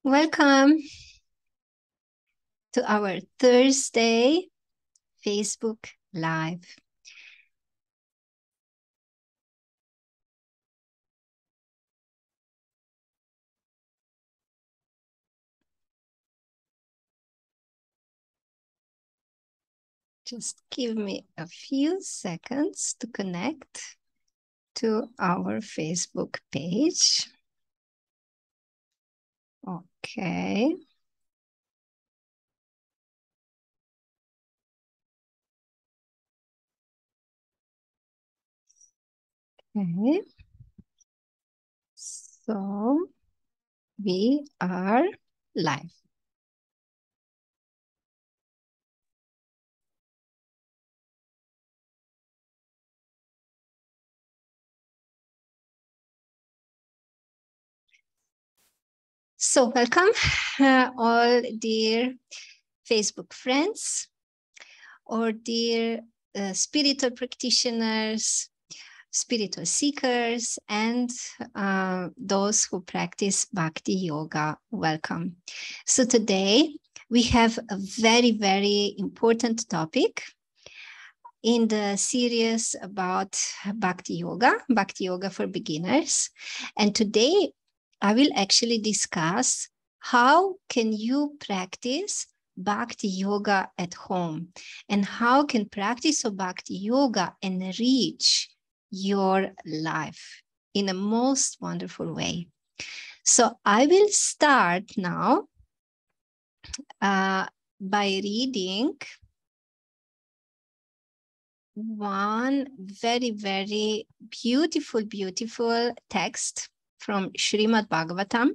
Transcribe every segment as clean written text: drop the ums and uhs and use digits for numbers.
Welcome to our Thursday Facebook Live. Just give me a few seconds to connect to our Facebook page. Okay. Okay. So we are live. So welcome all dear Facebook friends or dear spiritual practitioners, spiritual seekers, and those who practice bhakti yoga. Welcome. So today we have a very, very important topic in the series about bhakti yoga for beginners. And today I will actually discuss how can you practice bhakti yoga at home, and how can practice of bhakti yoga enrich your life in a most wonderful way. So I will start now by reading one very, very beautiful text from Srimad Bhagavatam.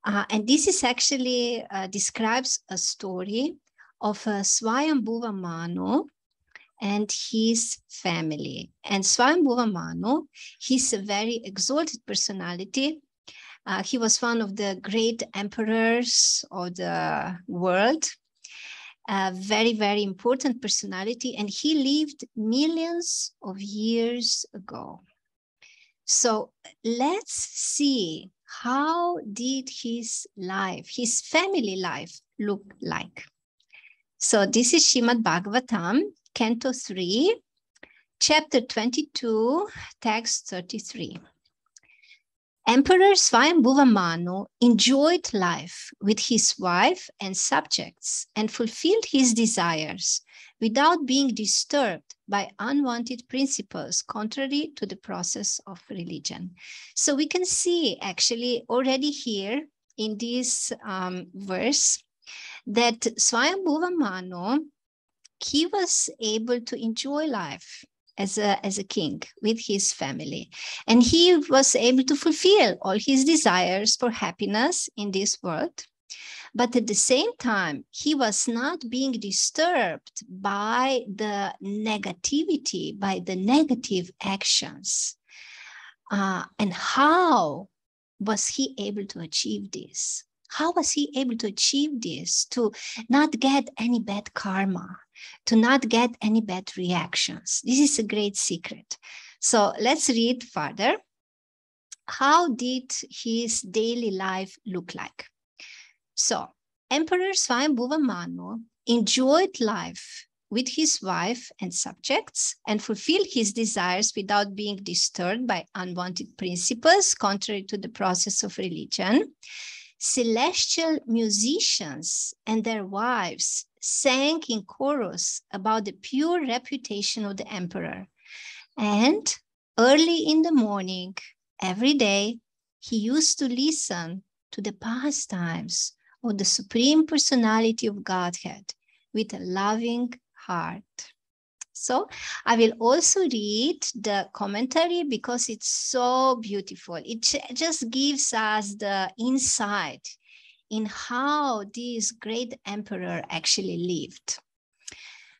And this is actually describes a story of Swayambhuva Manu and his family. And Swayambhuva Manu, he's a very exalted personality. He was one of the great emperors of the world, a very, very important personality, and he lived millions of years ago. So let's see, how did his life, his family life, look like? So this is Srimad Bhagavatam, Canto 3, Chapter 22, Text 33. Emperor Swayambhuva Manu enjoyed life with his wife and subjects and fulfilled his desires without being disturbed by unwanted principles contrary to the process of religion. So we can see actually already here in this verse that Swayambhuva Manu, he was able to enjoy life as a king with his family. And he was able to fulfill all his desires for happiness in this world. But at the same time, he was not being disturbed by the negativity, by the negative actions. And how was he able to achieve this? How was he able to achieve this? To not get any bad karma, to not get any bad reactions. This is a great secret. So let's read further. How did his daily life look like? So Emperor Swayambhuva Manu enjoyed life with his wife and subjects and fulfilled his desires without being disturbed by unwanted principles contrary to the process of religion. Celestial musicians and their wives sang in chorus about the pure reputation of the emperor. And early in the morning, every day, he used to listen to the pastimes of the Supreme Personality of Godhead with a loving heart. So I will also read the commentary because it's so beautiful. It just gives us the insight in how this great emperor actually lived.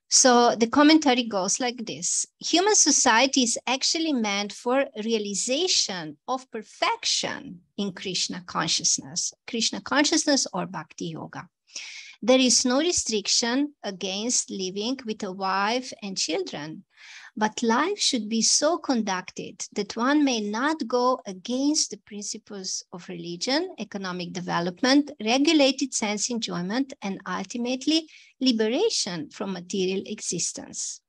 So the commentary goes like this. Human society is actually meant for realization of perfection in Krishna consciousness or bhakti yoga. There is no restriction against living with a wife and children, But life should be so conducted that one may not go against the principles of religion, economic development, regulated sense enjoyment, and ultimately liberation from material existence.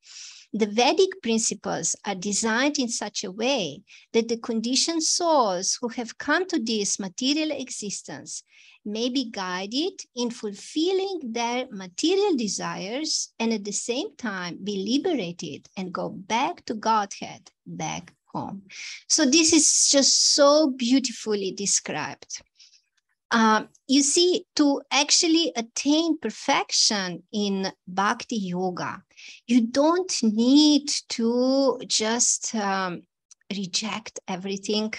The Vedic principles are designed in such a way that the conditioned souls who have come to this material existence may be guided in fulfilling their material desires and at the same time be liberated and go back to Godhead, back home. So this is just so beautifully described. You see, to actually attain perfection in bhakti yoga, you don't need to just reject everything,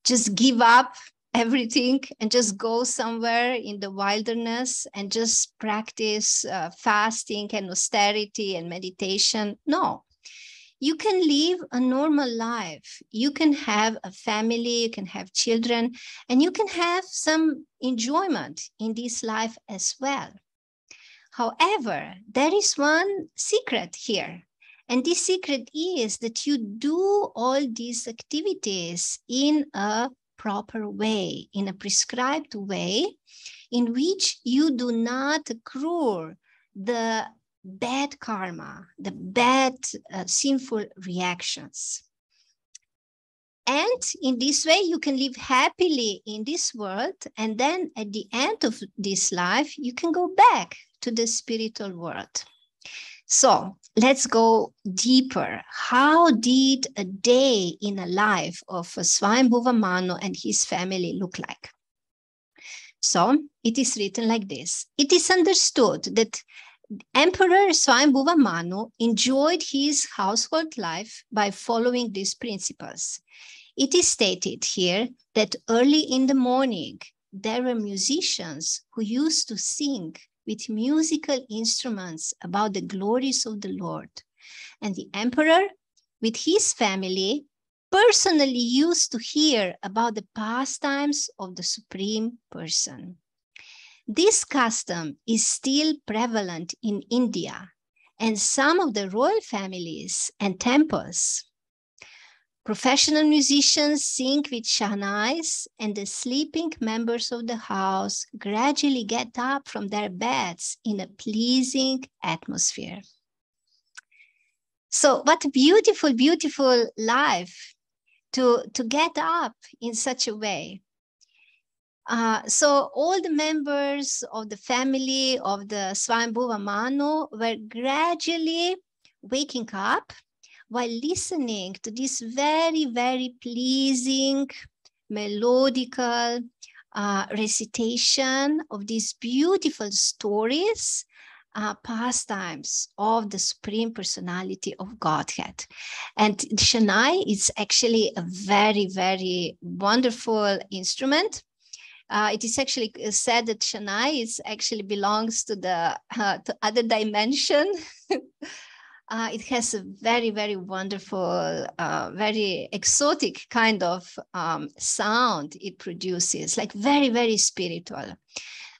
just give up everything and just go somewhere in the wilderness and just practice fasting and austerity and meditation. No. You can live a normal life. You can have a family, you can have children, and you can have some enjoyment in this life as well. However, there is one secret here. And this secret is that you do all these activities in a proper way, in a prescribed way, in which you do not accrue the bad karma, the bad sinful reactions. And in this way, you can live happily in this world. And then at the end of this life, you can go back to the spiritual world. So let's go deeper. How did a day in a life of Swayambhuva Manu and his family look like? So it is written like this. It is understood that Emperor Swayambhuva Manu enjoyed his household life by following these principles. It is stated here that early in the morning, there were musicians who used to sing with musical instruments about the glories of the Lord. And the emperor, with his family, personally used to hear about the pastimes of the Supreme Person. This custom is still prevalent in India and some of the royal families and temples. Professional musicians sing with shahnais, and the sleeping members of the house gradually get up from their beds in a pleasing atmosphere. So what a beautiful, beautiful life to get up in such a way. So all the members of the family of the Swayambhuva Manu were gradually waking up while listening to this very, very pleasing, melodical recitation of these beautiful stories, pastimes of the Supreme Personality of Godhead. And Shanai is actually a very, very wonderful instrument. It is actually said that Shanai actually belongs to the to other dimension. It has a very, very wonderful, very exotic kind of sound it produces, like very, very spiritual.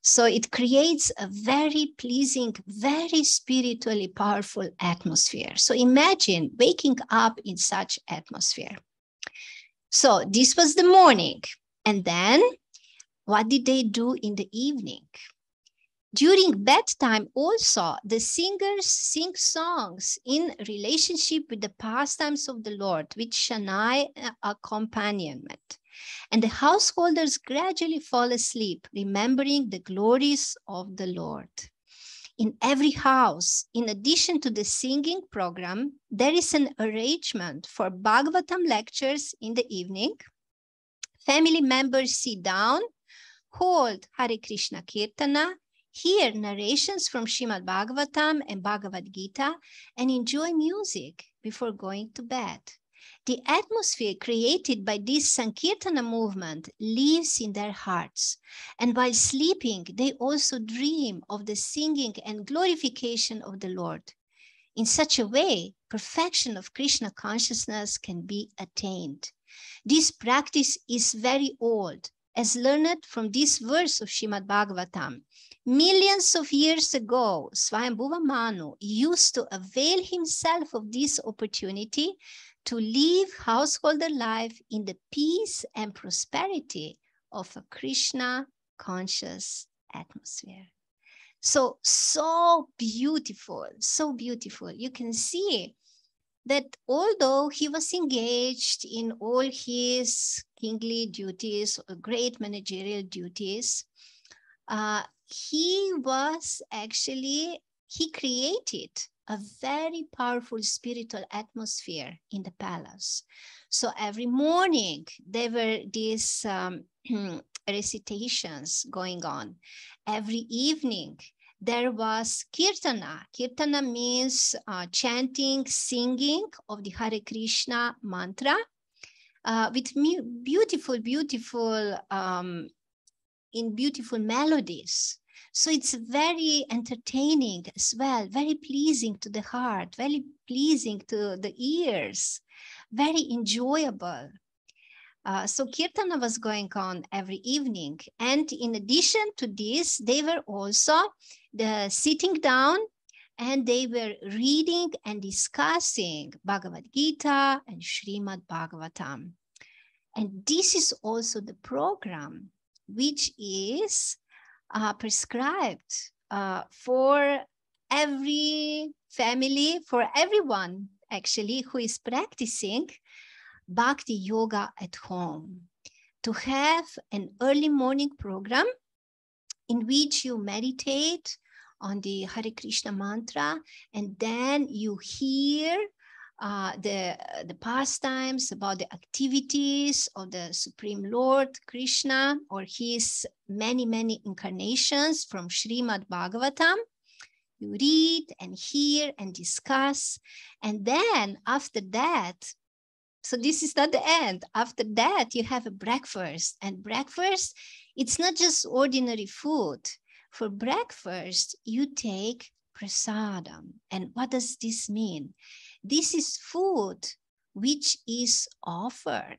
So it creates a very pleasing, very spiritually powerful atmosphere. So imagine waking up in such atmosphere. So this was the morning. And then what did they do in the evening? During bedtime also, the singers sing songs in relationship with the pastimes of the Lord, with Shanai accompaniment. And the householders gradually fall asleep, remembering the glories of the Lord. In every house, in addition to the singing program, there is an arrangement for Bhagavatam lectures in the evening. Family members sit down, hold Hare Krishna Kirtana, hear narrations from Srimad Bhagavatam and Bhagavad Gita, and enjoy music before going to bed. The atmosphere created by this Sankirtana movement lives in their hearts. And while sleeping, they also dream of the singing and glorification of the Lord. In such a way, perfection of Krishna consciousness can be attained. This practice is very old, as learned from this verse of Srimad Bhagavatam. Millions of years ago, Swayambhuva Manu used to avail himself of this opportunity to live householder life in the peace and prosperity of a Krishna conscious atmosphere. So beautiful, so beautiful. You can see that although he was engaged in all his kingly duties, great managerial duties, he created a very powerful spiritual atmosphere in the palace. So every morning there were these recitations going on. Every evening there was kirtana. Kirtana means chanting, singing of the Hare Krishna mantra with beautiful melodies. So it's very entertaining as well, very pleasing to the heart, very pleasing to the ears, very enjoyable. So Kirtana was going on every evening. And in addition to this, they were also sitting down and they were reading and discussing Bhagavad Gita and Srimad Bhagavatam. And this is also the program which is prescribed for every family, for everyone actually who is practicing Bhakti Yoga at home, to have an early morning program in which you meditate on the Hare Krishna mantra, and then you hear the pastimes about the activities of the Supreme Lord Krishna or his many incarnations from Srimad Bhagavatam. You read and hear and discuss, and then after that, so this is not the end. After that, you have a breakfast, and breakfast, it's not just ordinary food. For breakfast, you take prasadam. And what does this mean? This is food which is offered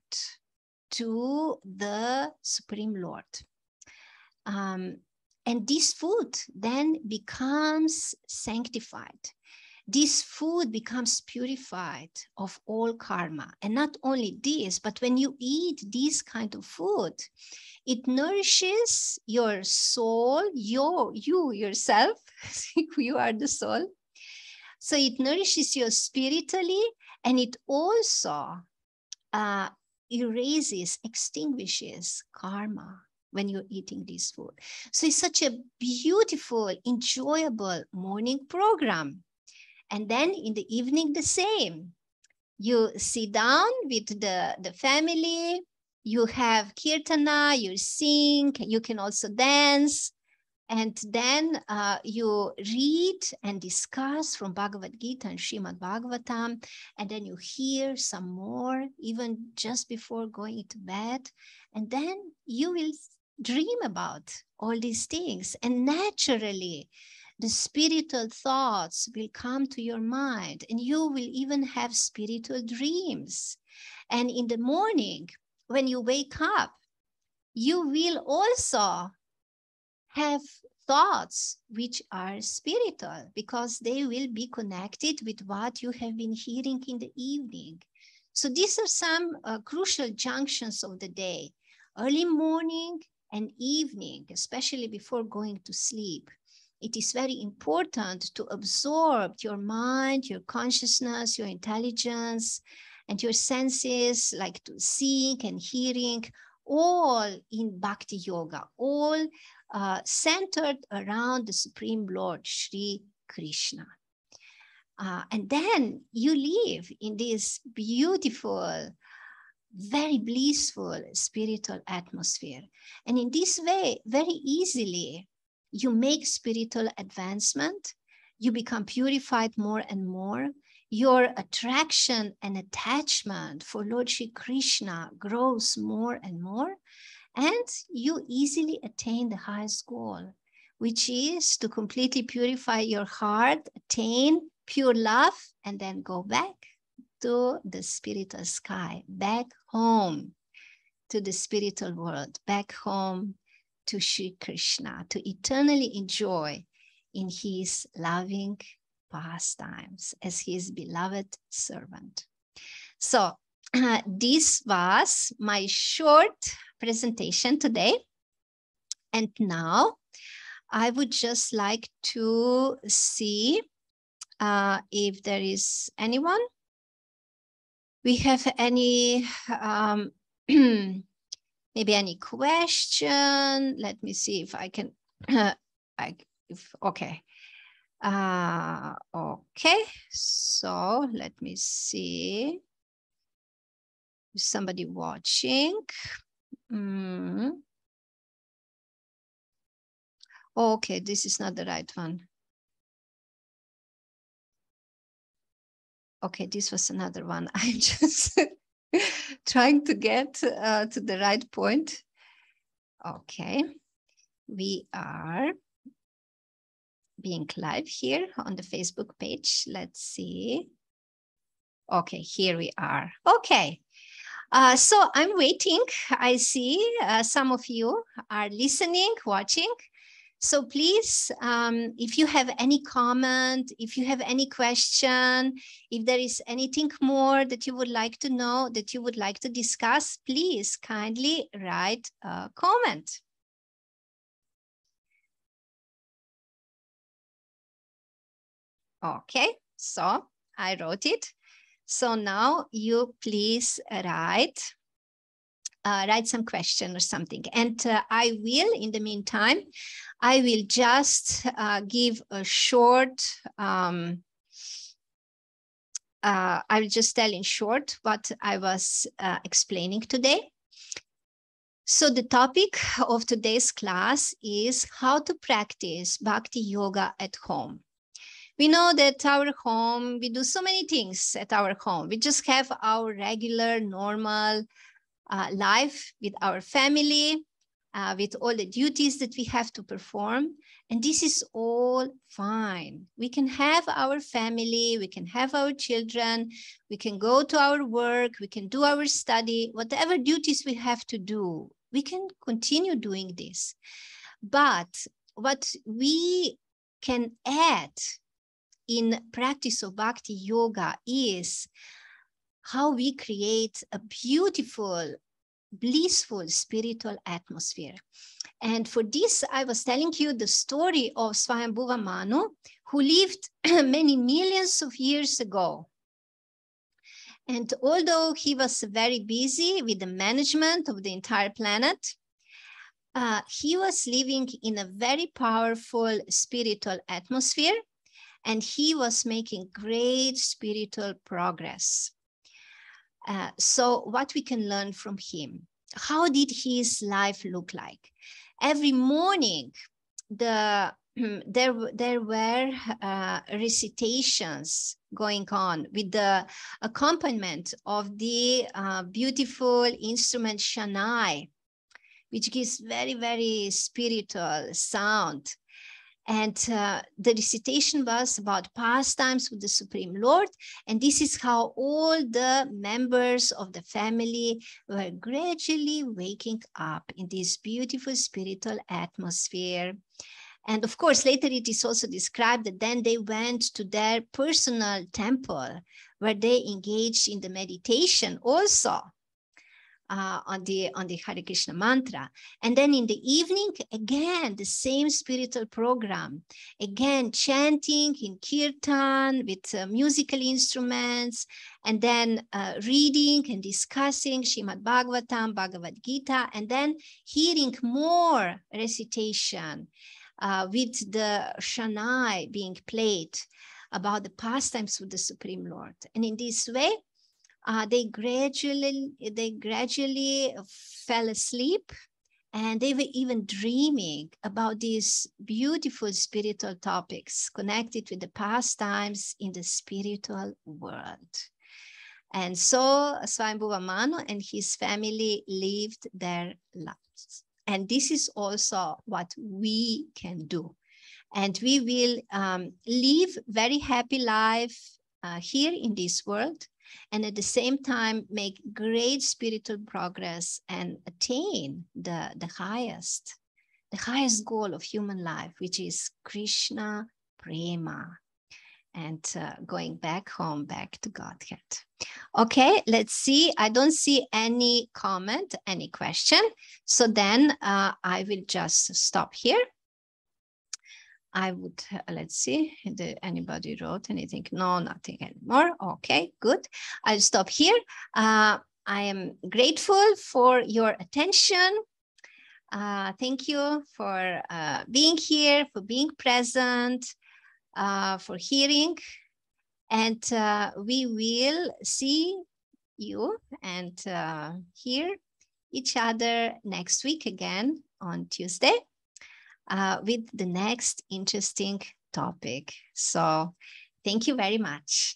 to the Supreme Lord. And this food then becomes sanctified. This food becomes purified of all karma. And not only this, but when you eat this kind of food, it nourishes your soul, you yourself, you are the soul. So it nourishes you spiritually, and it also erases, extinguishes karma when you're eating this food. So it's such a beautiful, enjoyable morning program. And then in the evening, the same. You sit down with the family, you have kirtana, you sing, you can also dance. And then you read and discuss from Bhagavad Gita and Srimad Bhagavatam, and then you hear some more, even just before going to bed. And then you will dream about all these things. And naturally, the spiritual thoughts will come to your mind, and you will even have spiritual dreams. And in the morning, when you wake up, you will also have thoughts which are spiritual, because they will be connected with what you have been hearing in the evening. So these are some crucial junctions of the day: early morning and evening, especially before going to sleep. It is very important to absorb your mind, your consciousness, your intelligence, and your senses, like to seeing and hearing, all in Bhakti Yoga, all centered around the Supreme Lord, Sri Krishna. And then you live in this beautiful, very blissful spiritual atmosphere. And in this way, very easily, you make spiritual advancement, you become purified more and more, your attraction and attachment for Lord Shri Krishna grows more and more, and you easily attain the highest goal, which is to completely purify your heart, attain pure love, and then go back to the spiritual sky, back home to the spiritual world, back home to Sri Krishna, to eternally enjoy in his loving pastimes as his beloved servant. So this was my short presentation today. And now I would just like to see if there is anyone. We have any, maybe any question? Let me see if I can, okay. Okay, so let me see. Is somebody watching? Okay, this is not the right one. Okay, this was another one. I'm just trying to get to the right point. Okay, we are being live here on the Facebook page. Let's see. Okay, here we are. Okay, so I'm waiting. I see some of you are listening, watching. So please, if you have any comment, if you have any question, if there is anything more that you would like to know, that you would like to discuss, please kindly write a comment. Okay, so I wrote it. So now you please write some question or something. And I will, in the meantime, I will just give a short, I will just tell in short what I was explaining today. So the topic of today's class is how to practice bhakti yoga at home. We know that our home, we do so many things at our home. We just have our regular, normal life with our family, with all the duties that we have to perform. And this is all fine. We can have our family, we can have our children, we can go to our work, we can do our study, whatever duties we have to do, we can continue doing this. But what we can add in practice of bhakti yoga is how we create a beautiful, blissful spiritual atmosphere. And for this, I was telling you the story of Swayambhuva Manu, who lived many millions of years ago. And although he was very busy with the management of the entire planet, he was living in a very powerful spiritual atmosphere, and he was making great spiritual progress. So what we can learn from him? How did his life look like? Every morning, there were recitations going on with the accompaniment of the beautiful instrument Shanai, which gives very, very spiritual sound. And the recitation was about pastimes with the Supreme Lord. And this is how all the members of the family were gradually waking up in this beautiful spiritual atmosphere. And of course, later it is also described that then they went to their personal temple where they engaged in the meditation also. On the Hare Krishna mantra. And then in the evening, again, the same spiritual program, again, chanting in kirtan with musical instruments, and then reading and discussing Srimad Bhagavatam, Bhagavad Gita, and then hearing more recitation with the Shanai being played about the pastimes with the Supreme Lord. And in this way, they gradually fell asleep, and they were even dreaming about these beautiful spiritual topics connected with the pastimes in the spiritual world. And so Swayambhuva Manu and his family lived their lives. And this is also what we can do. And we will live very happy life here in this world. and at the same time make great spiritual progress and attain the highest goal of human life, which is Krishna Prema, and going back home, back to Godhead. Okay, let's see. I don't see any comment, any question. So then I will just stop here. I would, let's see, did anybody wrote anything? No, nothing anymore. Okay, good. I'll stop here. I am grateful for your attention. Thank you for being here, for being present, for hearing. And we will see you and hear each other next week again on Tuesday with the next interesting topic. So thank you very much.